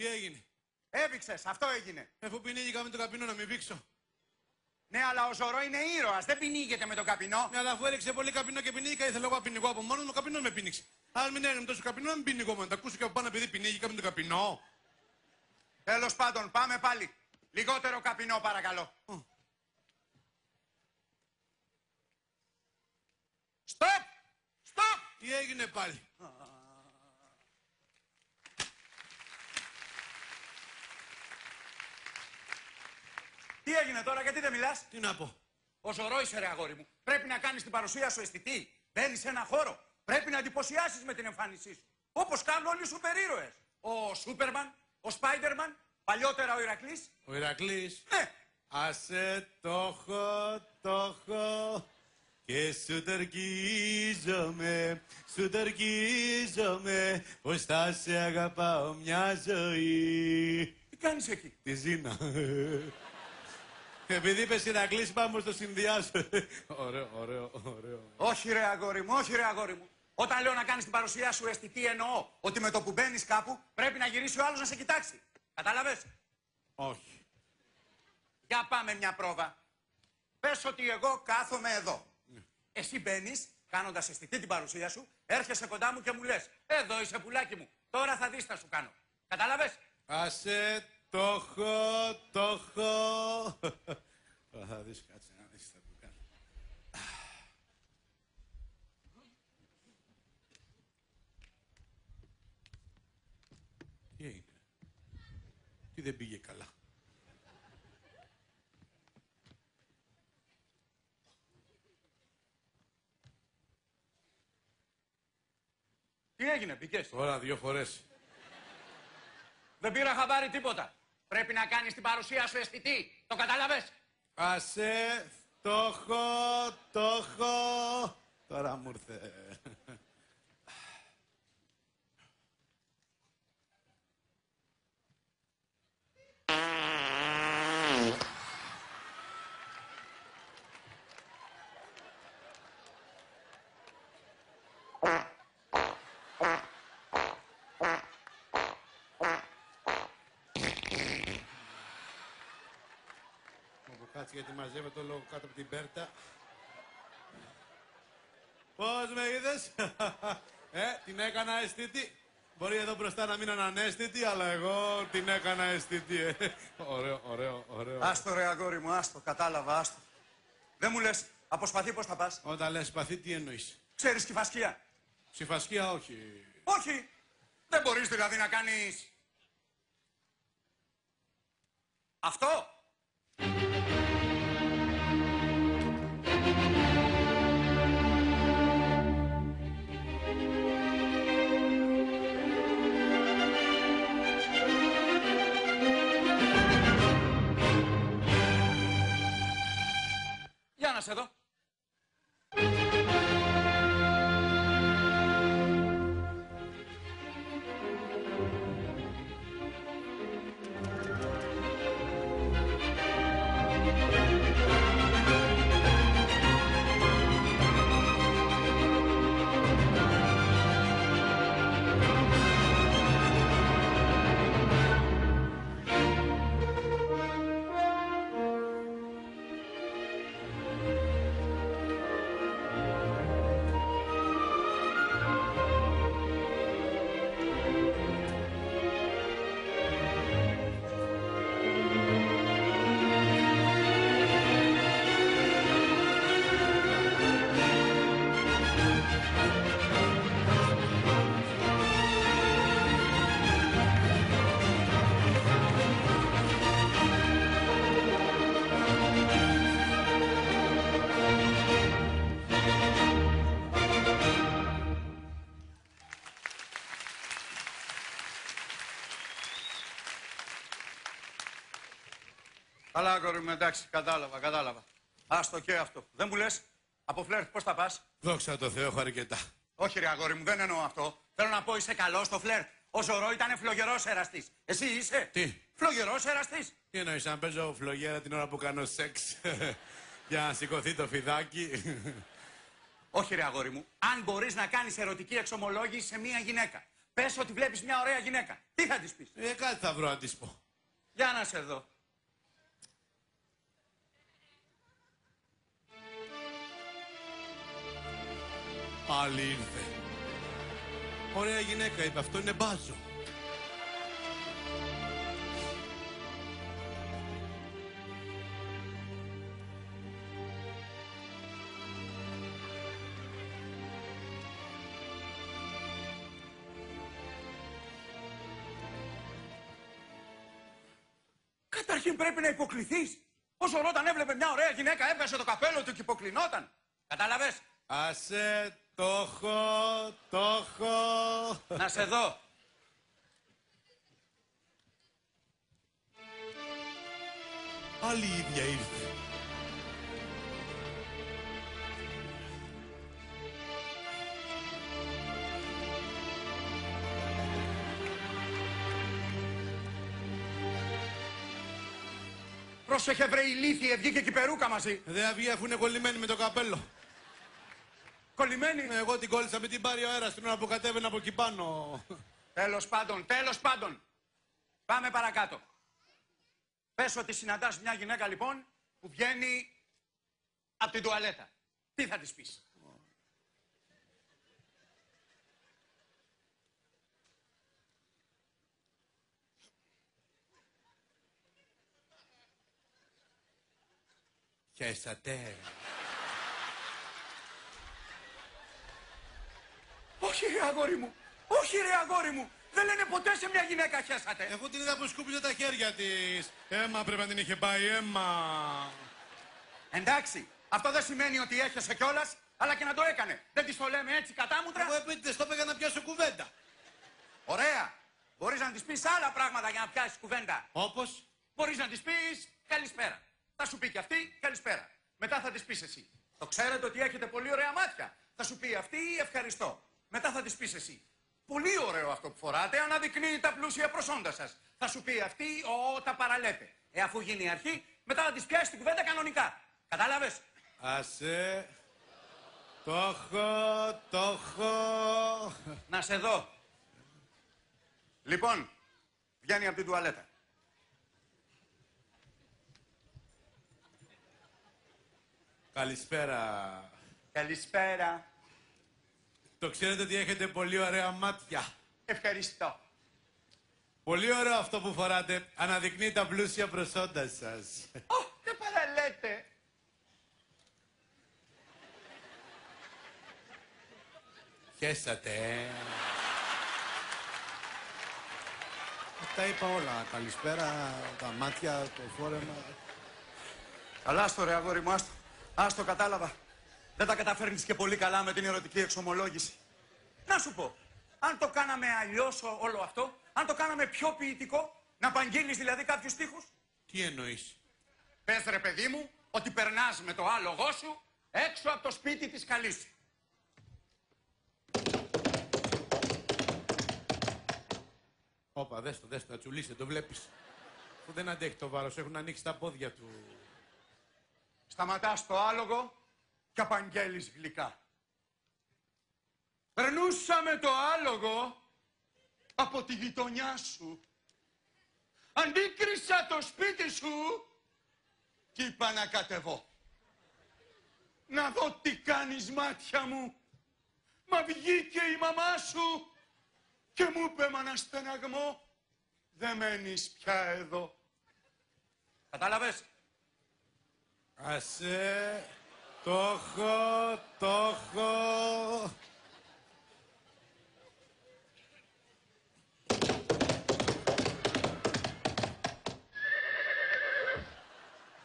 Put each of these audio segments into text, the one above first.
Τι έγινε? Έβηξες, αυτό έγινε. Αφού πινίγηκα με το καπινό να μην βήξω. Ναι, αλλά ο Ζωρό είναι ήρωας, δεν πινίγεται με το καπινό. Ναι, αλλά αφού έριξε πολύ καπινό και πινίγηκα, ήθελα εγώ να πινιγώ από μόνο μου, ο καπινό με πίνηξε. Αν μην έγινε τόσο καπινό, να μην πινιγώ μόνο. Τα ακούσω και από πάνω επειδή πινίγηκα με το καπινό. Τέλος πάντων, πάμε πάλι. Λιγότερο καπινό, παρακαλώ. Στοπ! Στοπ! Τι έγινε πάλι? Τι έγινε τώρα, γιατί δεν μιλάς? Τι να πω? Ο Ζωρό είσαι, ρε αγόρι μου. Πρέπει να κάνεις την παρουσία σου αισθητή. Μπαίνεις σε ένα χώρο. Πρέπει να εντυπωσιάσεις με την εμφάνισή σου. Όπως κάνουν όλοι οι σούπερ ήρωες. Ο Σούπερμαν, ο Σπάιντερμαν, παλιότερα ο Ηρακλής. Ο Ηρακλής. Ναι. Άσε το έχω και σου τερκίζομαι πως θα σε αγαπάω μια ζωή. Τι κάνεις εκεί? Τη Ζήνα. Επειδή είπες Ηρακλής, πάμε στο συνδυάσω. Ωραίο. Όχι ρε αγόρι μου, όχι ρε αγόρι μου. Όταν λέω να κάνεις την παρουσία σου αισθητή, εννοώ ότι με το που μπαίνεις κάπου πρέπει να γυρίσει ο άλλος να σε κοιτάξει. Κατάλαβες? Όχι. Για πάμε μια πρόβα. Πες ότι εγώ κάθομαι εδώ. Εσύ μπαίνεις, κάνοντας αισθητή την παρουσία σου, έρχεσαι κοντά μου και μου λες: εδώ είσαι πουλάκι μου, τώρα θα δεις τι σου κάνω. Κατάλαβες? Άσε το έχω. Θα δεις, κάτσε να δεις τι θα κάνω. Τι έγινε? Τι δεν πήγε καλά? Τι έγινε, μπήκες? Τώρα 2 φορές. Δεν πήρα χαμπάρι τίποτα. Πρέπει να κάνεις την παρουσία σου αισθητή. Το κατάλαβες? Άσε το έχω. Τώρα μου ήρθε. Κάτσε γιατί μαζεύεται όλο κάτω από την πέρτα. Πώς με είδες? Την έκανα αισθητή. Μπορεί εδώ μπροστά να μην είναι αναίσθητη, αλλά εγώ την έκανα αισθητή. Ωραίο. Άστο ρε αγόρι μου, άστο, κατάλαβα, άστο. Δεν μου λες, από σπαθί πώς θα πας? Όταν λες σπαθί, τι εννοείς? Ξέρεις Κηφασκία? Ψηφασκία, όχι. Όχι. Δεν μπορείς δηλαδή να κάνεις αυτό? Για να σε δω. Καλά, αγόρι μου, εντάξει, κατάλαβα. Άστο και αυτό. Δεν μου λες, από φλερτ πώς θα πας? Δόξα τω Θεώ, έχω αρκετά. Όχι ρε αγόρι μου, δεν εννοώ αυτό. Θέλω να πω, είσαι καλός στο φλερτ. Ο Ζωρό ήταν φλογερός εραστής. Εσύ είσαι? Τι? Φλογερός εραστής. Τι εννοείς, αν παίζω φλογέρα την ώρα που κάνω σεξ για να σηκωθεί το φιδάκι? Όχι ρε αγόρι μου, αν μπορείς να κάνεις ερωτική εξομολόγηση σε μία γυναίκα Πες ότι βλέπεις μια ωραία γυναίκα. Τι θα της πεις? Κάτι θα βρω να της πω. Για να σε δω. Άλλη ήρθε. Ωραία γυναίκα είπε, αυτό είναι μπάζο. Καταρχήν πρέπει να υποκληθείς. Ο Ζωρό όταν έβλεπε μια ωραία γυναίκα έβγαζε το καπέλο του και υποκλεινόταν. Κατάλαβες? Άσε, το έχω. Να σε δω. Άλλη η ίδια ήρθε. Πρόσεχε βρε ηλίθιε, βγήκε και η περούκα μαζί. Δεν θα βγει αφού είναι κολλημένη με το καπέλο. Κολλημένη. Εγώ την κόλλησα με την πάρει ο αέρας την ώρα που κατέβαινα από εκεί πάνω. Τέλος πάντων. Πάμε παρακάτω. Πες ότι συναντάς μια γυναίκα λοιπόν που βγαίνει από την τουαλέτα. Τι θα της πεις? Χέσατε. Όχι ρε αγόρι μου. Δεν λένε ποτέ σε μια γυναίκα χέσατε. Εγώ την είδα που σκούπιζε τα χέρια της. Έμα πρέπει να την είχε πάει, αίμα. Εντάξει, αυτό δεν σημαίνει ότι έχεσαι κιόλας, αλλά και να το έκανε. Δεν της το λέμε έτσι κατάμουτρα. Εγώ επίτηδες το έπαιγα να πιάσω κουβέντα. Ωραία. Μπορείς να της πεις άλλα πράγματα για να πιάσεις κουβέντα. Όπως? Μπορείς να της πεις καλησπέρα. Θα σου πει και αυτή καλησπέρα. Μετά θα της πεις εσύ. Το ξέρετε ότι έχετε πολύ ωραία μάτια. Θα σου πει αυτή ευχαριστώ. Μετά θα της πεις εσύ. Πολύ ωραίο αυτό που φοράτε, αναδεικνύει τα πλούσια προσόντα σας. Θα σου πει αυτή, τα παραλέτε. Αφού γίνει η αρχή, μετά θα της πιάσεις την κουβέντα κανονικά. Κατάλαβες? Άσε. Το έχω. Να σε δω. Λοιπόν, βγαίνει από την τουαλέτα. Καλησπέρα. Καλησπέρα. Το ξέρετε ότι έχετε πολύ ωραία μάτια. Ευχαριστώ. Πολύ ωραίο αυτό που φοράτε. Αναδεικνύει τα πλούσια προσόντα σας. Δεν παραλέτε. Χέσατε. Τα είπα όλα. Καλησπέρα, τα μάτια, το φόρεμα. Καλά στο ρε αγόρι μου, άστο κατάλαβα. Δεν τα καταφέρνεις και πολύ καλά με την ερωτική εξομολόγηση. Να σου πω, αν το κάναμε αλλιώς όλο αυτό, αν το κάναμε πιο ποιητικό, να απαγγείλεις δηλαδή κάποιους στίχους. Τι εννοείς? Πες ρε παιδί μου, ότι περνάς με το άλογό σου έξω από το σπίτι της καλής σου. Όπα, δες το, να τσουλήσει, το βλέπεις. Που δεν αντέχει το βάρος, έχουν ανοίξει τα πόδια του. Σταματάς το άλογο και απαγγέλεις γλυκά. Περνούσα με το άλογο από τη γειτονιά σου. Αντίκρισα το σπίτι σου και είπα να κατεβώ. Να δω τι κάνεις μάτια μου. Μα βγήκε η μαμά σου και μου είπε με ένα στεναγμό, δεν μένεις πια εδώ. Κατάλαβες? Άσε. Το έχω.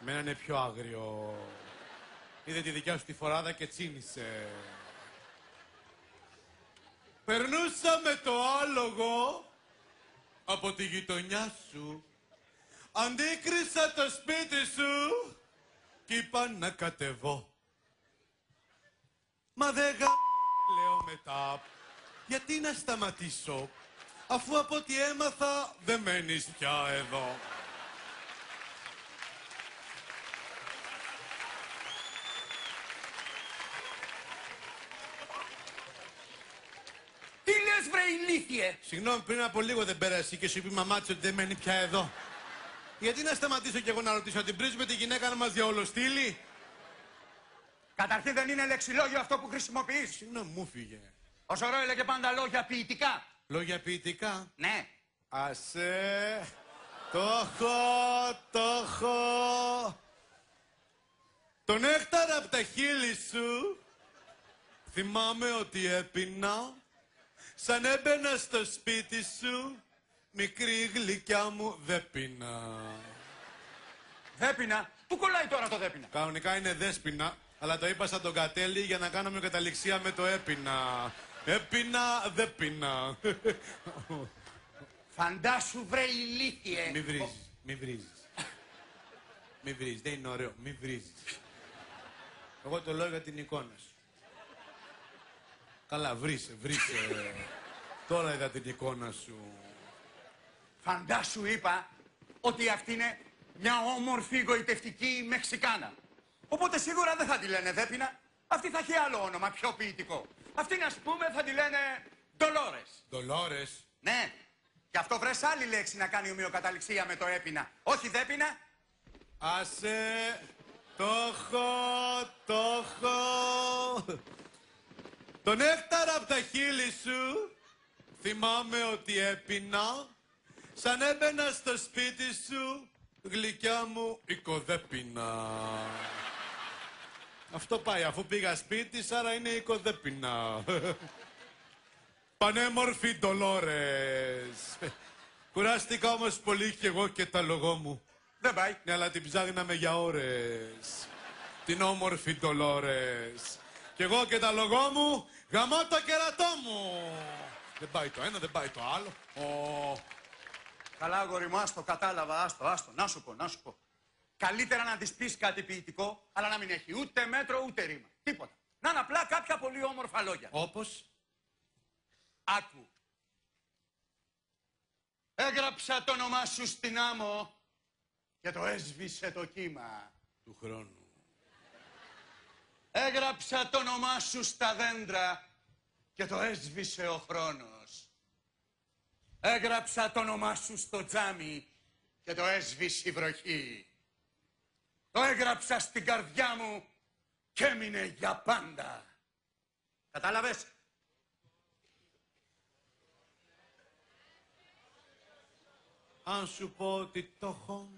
Μένα είναι πιο άγριο. Είδε τη δικιά σου τη φοράδα και τσίνησε. Περνούσα με το άλογο από τη γειτονιά σου. Αντίκρισα το σπίτι σου κι είπα να κατεβώ. Μα δεν λέω μετά. Γιατί να σταματήσω, αφού από ό,τι έμαθα δεν μένεις πια εδώ. Τι λες βρε ηλίθιε? Συγγνώμη, πριν από λίγο δεν πέρασε και σου είπε η μαμά της ότι δεν μένει πια εδώ. Γιατί να σταματήσω κι εγώ να ρωτήσω, την πρίζουμε τη γυναίκα να μας διαολοστείλει? Καταρχήν δεν είναι λεξιλόγιο αυτό που χρησιμοποιείς. Συγγνώμη, μου φύγε. Ο Σωρό έλεγε πάντα λόγια ποιητικά. Λόγια ποιητικά. Ναι. Ασέ, το έχω. Το νέκταρα από τα χείλη σου θυμάμαι ότι έπινα σαν έμπαινα στο σπίτι σου, μικρή γλυκιά μου δέπινα. Δέπινα. Πού κολλάει τώρα το δέπινα? Κανονικά είναι δέσποινα, αλλά το είπα σαν τον Κατέλη για να κάνουμε καταληξία με το έπινα. Έπινα, δέπινα. Φαντάσου βρε ηλίθιε. Μη βρίζεις, μη βρίζεις. Μη βρίζεις, δεν είναι ωραίο, μη βρίζεις. Εγώ το λέω για την εικόνα σου. Καλά, βρίσε. Τώρα είδα την εικόνα σου. Φαντάσου είπα ότι αυτή είναι μια όμορφη γοητευτική Μεξικάνα. Οπότε σίγουρα δεν θα τη λένε Δέπινα. Αυτή θα έχει άλλο όνομα, πιο ποιητικό. Αυτήν, ας πούμε, θα τη λένε Ντολόρες. Ντολόρες. Ναι. Γι' αυτό βρες άλλη λέξη να κάνει ομοιοκαταληξία με το έπινα. Όχι Δέπινα. Άσε, το έχω. Το νέκταρα από τα χείλη σου θυμάμαι ότι έπινα σαν έμπαινα στο σπίτι σου, γλυκιά μου οικοδέπινα. Αυτό πάει, αφού πήγα σπίτι, άρα είναι οικοδέπινα. Πανέμορφη Ντολόρες. Κουράστηκα όμως πολύ κι εγώ και τα λογό μου. Δεν πάει. Ναι, αλλά την ψάχναμε για ώρες. Την όμορφη Ντολόρες. Κι εγώ και τα λογό μου γαμώ το κερατό μου. Δεν πάει το ένα, δεν πάει το άλλο. Καλά, αγόρι μου, άστο, κατάλαβα, άστο. Να σου πω. Καλύτερα να της πεις κάτι ποιητικό, αλλά να μην έχει ούτε μέτρο ούτε ρήμα. Τίποτα. Να είναι απλά κάποια πολύ όμορφα λόγια. Όπως? Άκου. Έγραψα το όνομά σου στην άμμο και το έσβησε το κύμα Του χρόνου. Έγραψα το όνομά σου στα δέντρα και το έσβησε ο χρόνος. Έγραψα το όνομά σου στο τζάμι και το έσβησε η βροχή. Το έγραψα στην καρδιά μου και έμεινε για πάντα. Κατάλαβες? Αν σου πω ότι το έχω.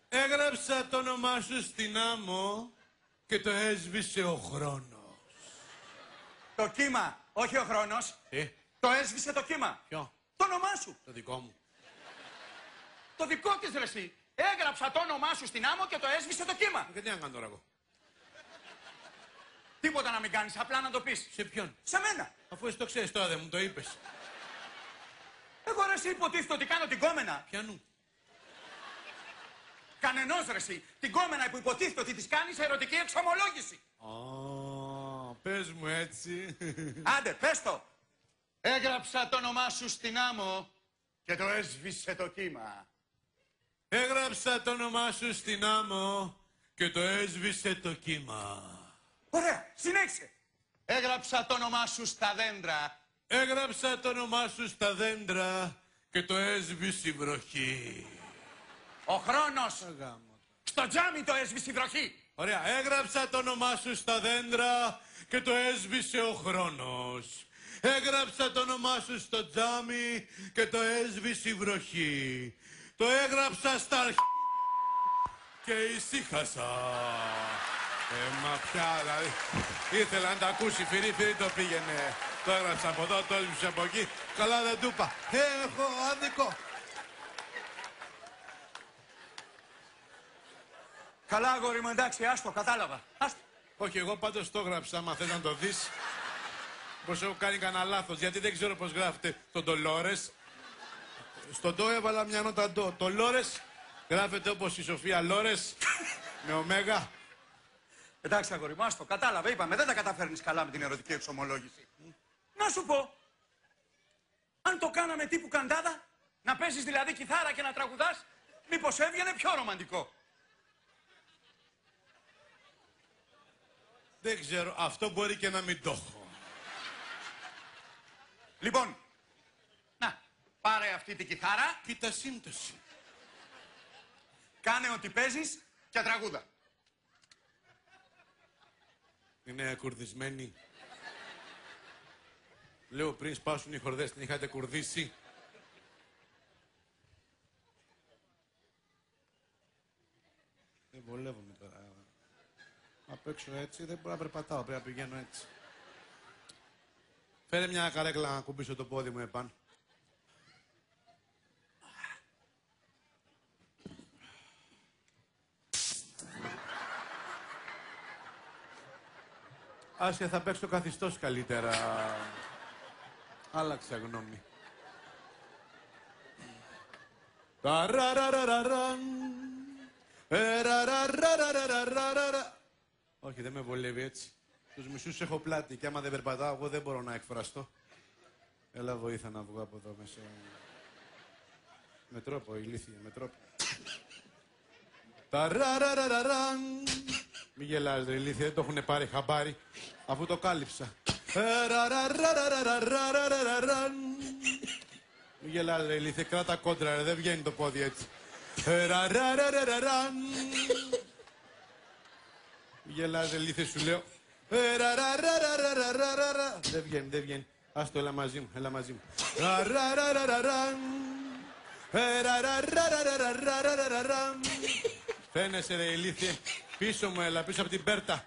Έγραψα το όνομά σου στην άμμο και το έσβησε ο χρόνος. Το κύμα, όχι ο χρόνος. Το έσβησε το κύμα. Ποιο? Το όνομά σου. Το δικό μου. Το δικό της ρε εσύ. Έγραψα το όνομά σου στην άμμο και το έσβησε το κύμα. Και τι να κάνω τώρα εγώ? Τίποτα να μην κάνεις, απλά να το πεις. Σε ποιον? Σε μένα. Αφού εσύ το ξέρεις τώρα, δεν μου το είπες. Εγώ ρε εσύ υποτίθεται ότι κάνω την κόμενα. Ποιανού? Κανενός ρε εσύ. Την κόμενα που υποτίθεται ότι της κάνεις ερωτική εξομολόγηση. Πες μου έτσι. Άντε, πες το. Έγραψα το όνομά σου στην άμμο και το έσβησε το κύμα. Έγραψα το όνομά σου στην άμμο και το έσβησε το κύμα. Ωραία, συνέχισε. Έγραψα το όνομά σου στα δέντρα. Έγραψα το όνομά σου στα δέντρα και το έσβησε η βροχή. Ο χρόνος. Στο τζάμι το έσβησε η βροχή. Ωραία. Έγραψα το όνομά σου στα δέντρα και το έσβησε ο χρόνος. Έγραψα το όνομά σου στο τζάμι και το έσβησε η βροχή. Το έγραψα στα και ησύχασα. Μα πια, δηλαδή, ήθελα να τα ακούσει, φυρί το πήγαινε. Το έγραψα από εδώ, το έσβησε από εκεί. Καλά δεν του είπα. Έχω άδικο. Καλά, αγόρι μου, εντάξει, άστο, κατάλαβα. Άστο. Όχι, εγώ πάντως το έγραψα, άμα θες να το δεις. Πως έχω κάνει κανένα λάθος, γιατί δεν ξέρω πώς γράφεται το Ντολόρες. Στον ντο έβαλα μια νότα ντο. Το Λόρες γράφεται όπως η Σοφία Λόρες, με ωμέγα. Εντάξει, αγόρι μου, άστο, κατάλαβα, είπαμε, δεν τα καταφέρνεις καλά με την ερωτική εξομολόγηση. Να σου πω, αν το κάναμε τύπου καντάδα, να παίζεις δηλαδή κιθάρα και να τραγουδάς, μήπως έβγαινε πιο ρομαντικό. Δεν ξέρω, αυτό μπορεί και να μην το έχω. Λοιπόν, να, πάρε αυτή την κιθάρα, Κοίτα σύμπτωση. κάνε ό,τι παίζεις και τραγούδα. Είναι κουρδισμένη. Λέω πριν σπάσουν οι χορδές, την είχατε κουρδίσει. Δεν βολεύομαι τώρα. Απ' έξω έτσι δεν μπορώ να περπατάω, πρέπει να πηγαίνω έτσι. Φέρε μια καρέκλα να κουμπίσω το πόδι μου επάνω. Άσια, θα παίξω καθιστός καλύτερα. Άλλαξα γνώμη. Όχι, δεν με βολεύει έτσι. Τους μισούς έχω πλάτη και άμα δεν περπατάω, εγώ δεν μπορώ να εκφραστώ. Έλα βοήθα να βγω από εδώ μέσα. Με τρόπο, ηλίθεια, με τρόπο. Μη γελάς ρε ηλίθεια, δεν το έχουνε πάρει χαμπάρι, αφού το κάλυψα. Μη γελάς ρε ηλίθεια, κράτα κόντρα ρε, δεν βγαίνει το πόδι έτσι. Μη γελάς ρε ηλίθεια, σου λέω. Δεν βγαίνει, δεν βγαίνει. Άστο, έλα μαζί μου, έλα μαζί μου. Φαίνεσαι ρε ηλίθιε, πίσω μου έλα, πίσω από την πέρτα.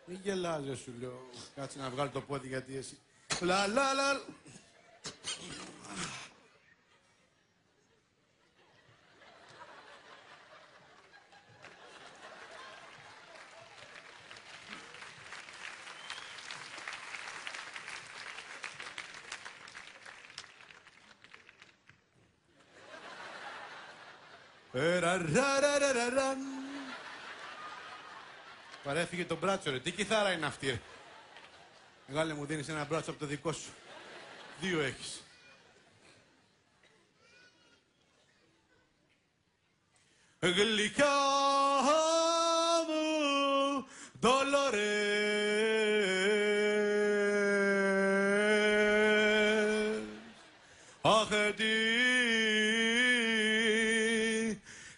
Μη γελάς ρε σου λέω, κάτσε να βγάλω το πόδι γιατί εσύ. Λα. Παρέφυγε το μπράτσο ρε, τι κιθάρα είναι αυτή ρε. Μεγάλε μου δίνεις ένα μπράτσο από το δικό σου. 2 έχεις. Γλυκιά μου Ντολορές, αχ τι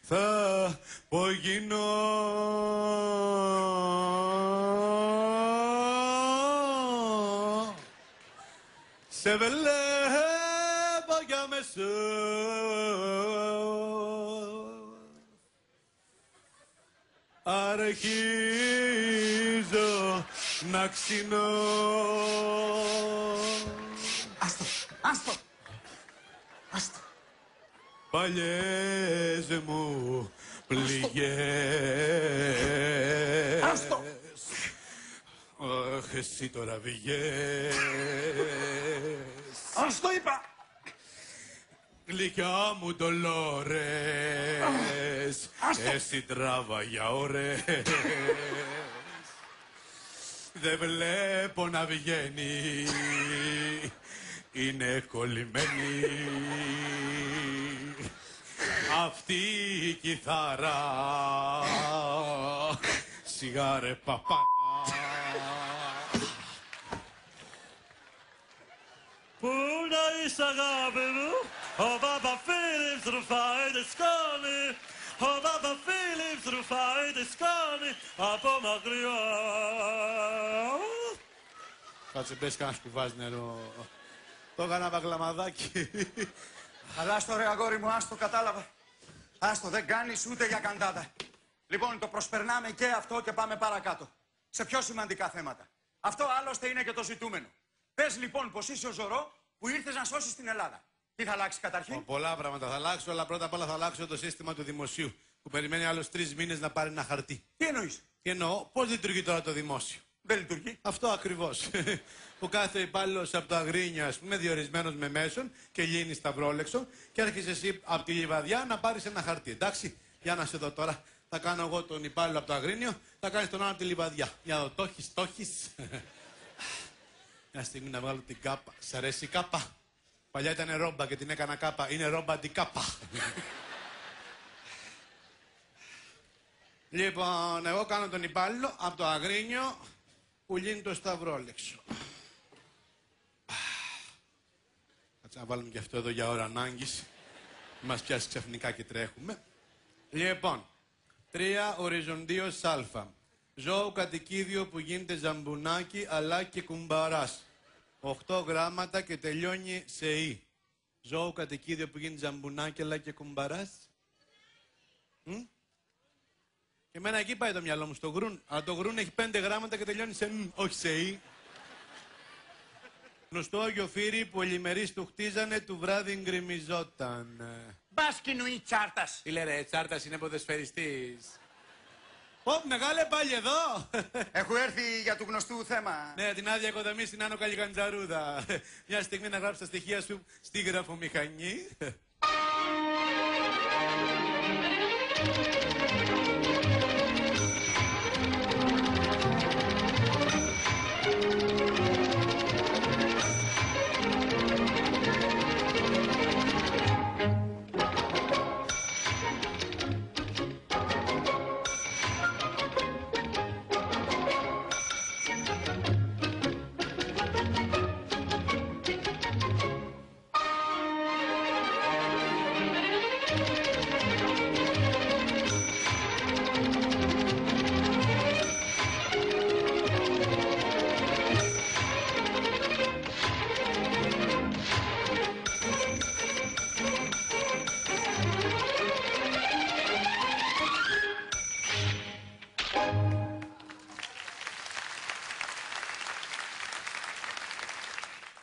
θα πω γίνω. Σε βλέπω για μεσό αρχίζω να ξυνώ. Άστο. Παλιές μου πληγές. Άστο. Αχ, εσύ τώρα βγες. Άστο είπα. Γλυκιά μου Ντολόρες, εσύ τράβα για ώρες. Δεν βλέπω να βγαίνει, είναι κολλημένη αυτή η κιθάρα. Σιγάρε παπά. Πού να είσαι αγάπη μου, ο Παπαφίλιπς ρουφάει τη σκόνη, ο Παπαφίλιπς ρουφάει τη σκόνη από μακριά. Κάτσε μπες κανένα σκουβάς νερό. Το έκανα βαγλαμαδάκι. Αλλά άστο ρε αγόρι μου, άστο, κατάλαβα. Άστο, δεν κάνεις ούτε για καντάτα. Λοιπόν, το προσπερνάμε και αυτό και πάμε παρακάτω. Σε πιο σημαντικά θέματα. Αυτό άλλωστε είναι και το ζητούμενο. Πες λοιπόν πως είσαι ο Ζωρό που ήρθες να σώσεις την Ελλάδα. Τι θα αλλάξει καταρχήν? Πολλά πράγματα θα αλλάξω, αλλά πρώτα απ' όλα θα αλλάξω το σύστημα του δημοσίου. Που περιμένει άλλους 3 μήνες να πάρει ένα χαρτί. Τι εννοείς? Τι εννοώ, πώς λειτουργεί τώρα το δημόσιο. Δεν λειτουργεί. Αυτό ακριβώς. Που κάθε υπάλληλος από το Αγρίνιο, ας πούμε, διορισμένος με μέσον και γίνει σταυρόλεξο και έρχεσαι εσύ από τη Λιβαδιά να πάρεις ένα χαρτί. Εντάξει, για να σε δω τώρα. Θα κάνω εγώ τον υπάλληλο από το Αγρίνιο, θα κάνεις τον άλλο από τη Λιβαδιά. Για να δω, το έχεις. Μια στιγμή να βγάλω την κάπα. Σ' αρέσει η κάπα? Παλιά ήταν ρόμπα και την έκανα κάπα. Είναι ρόμπα αντικάπα. Λοιπόν, εγώ κάνω τον υπάλληλο από το Αγρίνιο που λύνει το Σταυρόλεξο. Κάτσε να βάλουμε και αυτό εδώ για ώρα ανάγκης. Μας πιάσει ξαφνικά και τρέχουμε. Λοιπόν, 3 οριζοντίος α. Ζώο κατοικίδιο που γίνεται ζαμπουνάκι αλλά και κουμπαράς. 8 γράμματα και τελειώνει σε ι. Ζώο κατοικίδιο που γίνεται ζαμπουνάκι αλλά και κουμπαράς. Και εμένα εκεί πάει το μυαλό μου, στο γρούν. Αλλά το γρούν έχει 5 γράμματα και τελειώνει σε μ, όχι σε ι. Γνωστό αγιοφύρι που ολιμερείς του χτίζανε, του βράδυ γκριμιζόταν. Μπάσκινου ή τσάρτας. Τι λέει ρε, Τσάρτας είναι ποδοσφαιριστής. Ω, μεγάλε πάλι εδώ. Έχω έρθει για του γνωστού θέμα. Ναι, την άδεια οικοδομή στην Άνω Καλικαντζαρούδα. Μια στιγμή να γράψεις τα στοιχεία σου στη γραφομηχανή.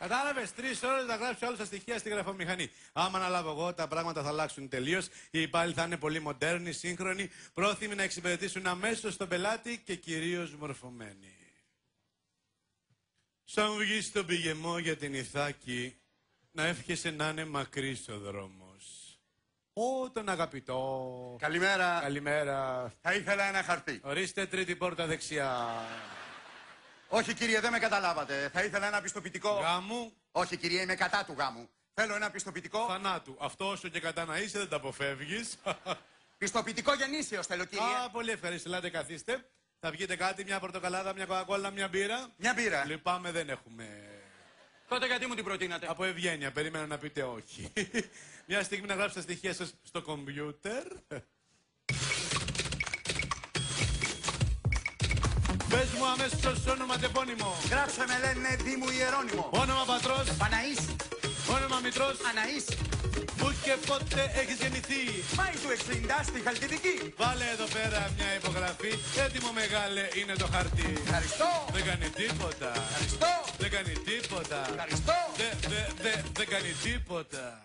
Κατάλαβες, 3 ώρες να γράψει όλα τα στοιχεία στη γραφομηχανή. Άμα αναλάβω εγώ, τα πράγματα θα αλλάξουν τελείως. Οι υπάλληλοι θα είναι πολύ μοντέρνοι, σύγχρονοι, πρόθυμοι να εξυπηρετήσουν αμέσως τον πελάτη και κυρίως μορφωμένοι. Σαν βγεις στον πηγεμό για την Ιθάκη, να εύχεσαι να είναι μακρύς ο δρόμος. Ω, τον αγαπητό. Καλημέρα. Καλημέρα. Θα ήθελα ένα χαρτί. Ορίστε, τρίτη πόρτα δεξιά. Όχι κύριε, δεν με καταλάβατε. Θα ήθελα ένα πιστοποιητικό. Γάμου. Όχι κύριε, είμαι κατά του γάμου. Θέλω ένα πιστοποιητικό. Θανάτου. Αυτό όσο και κατά να είσαι δεν τα αποφεύγεις. Πιστοποιητικό γεννήσεως θέλω κύριε. Α, πολύ ευχαριστώ. Ελάτε, καθίστε. Θα βγείτε κάτι, μια πορτοκαλάδα, μια κοκακόλα, μια μπύρα. Μια μπύρα. Λυπάμαι, δεν έχουμε. Τότε γιατί μου την προτείνατε. Από ευγένεια, περίμενα να πείτε όχι. Μια στιγμή να γράψετε τα στοιχεία σας στο κομπιούτερ. Πες μου αμέσως όνομα τεπώνυμο. Γράψε με λένε Δήμου Ιερώνυμο. Όνομα πατρός. Παναής. Όνομα μητρός. Αναής. Πού και πότε έχεις γεννηθεί. Μάη του 60 στη Χαλκιδική. Βάλε εδώ πέρα μια υπογραφή. Έτοιμο μεγάλε είναι το χαρτί. Ευχαριστώ. Δεν κάνει τίποτα. Ευχαριστώ. Δεν κάνει τίποτα. Ευχαριστώ. Δεν κάνει τίποτα.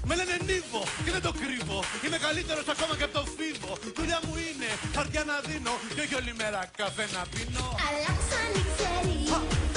Με λένε Νίβο και δεν το κρύβω. Είμαι καλύτερος ακόμα και από το Φίβο. Δουλειά μου είναι χαρτιά να δίνω και όχι όλη μέρα καφέ να πίνω. Αλλάξαν οι ξέροι.